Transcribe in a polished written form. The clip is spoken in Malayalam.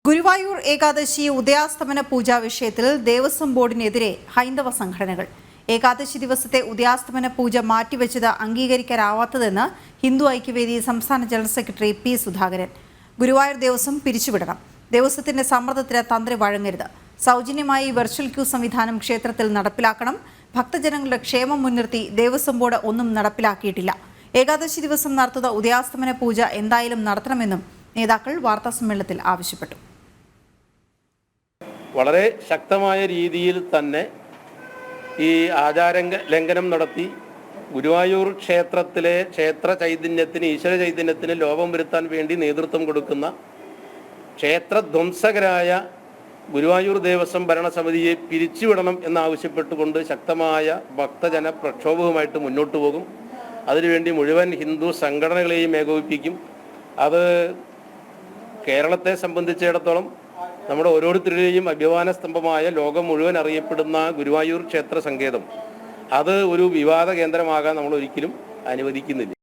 ഗുരുവായൂർ ഏകാദശി ഉദയാസ്തമന പൂജാ വിഷയത്തിൽ ദേവസ്വം ബോർഡിനെതിരെ ഹൈന്ദവ സംഘടനകൾ. ഏകാദശി ദിവസത്തെ ഉദയാസ്തമന പൂജ മാറ്റിവെച്ചത് അംഗീകരിക്കാനാവാത്തതെന്ന് ഹിന്ദു ഐക്യവേദി സംസ്ഥാന general secretary P Sudhakaran. Guruvayur Devaswom പിരിച്ചുവിടണം. ദേവസ്വത്തിന്റെ സമ്മർദ്ദത്തിന് തന്ത്രി വഴങ്ങരുത്. സൗജന്യമായി വെർച്വൽ ക്യൂ സംവിധാനം ക്ഷേത്രത്തിൽ നടപ്പിലാക്കണം. ഭക്തജനങ്ങളുടെ ക്ഷേമം മുൻനിർത്തി ദേവസ്വം ബോർഡ് ഒന്നും നടപ്പിലാക്കിയിട്ടില്ല. ഏകാദശി ദിവസം നടത്തുന്ന ഉദയാസ്തമന പൂജ എന്തായാലും നടത്തണമെന്നും നേതാക്കൾ വാർത്താസമ്മേളനത്തിൽ ആവശ്യപ്പെട്ടു. വളരെ ശക്തമായ രീതിയിൽ തന്നെ ഈ ആചാര ലംഘനം നടത്തി ഗുരുവായൂർ ക്ഷേത്രത്തിലെ ക്ഷേത്ര ചൈതന്യത്തിന്, ഈശ്വര ചൈതന്യത്തിന് ലോപം വരുത്താൻ വേണ്ടി നേതൃത്വം കൊടുക്കുന്ന ക്ഷേത്രധ്വംസകരായ ഗുരുവായൂർ ദേവസ്വം ഭരണസമിതിയെ പിരിച്ചുവിടണം എന്നാവശ്യപ്പെട്ടുകൊണ്ട് ശക്തമായ ഭക്തജന പ്രക്ഷോഭവുമായിട്ട് മുന്നോട്ട് പോകും. അതിനുവേണ്ടി മുഴുവൻ ഹിന്ദു സംഘടനകളെയും ഏകോപിപ്പിക്കും. അത് കേരളത്തെ സംബന്ധിച്ചിടത്തോളം നമ്മുടെ ഓരോരുത്തരുടെയും അഭിമാന സ്തംഭമായ ലോകം മുഴുവൻ അറിയപ്പെടുന്ന ഗുരുവായൂർ ക്ഷേത്ര സങ്കേതം അത് ഒരു വിവാദ കേന്ദ്രമാകാൻ നമ്മൾ ഒരിക്കലും അനുവദിക്കുന്നില്ല.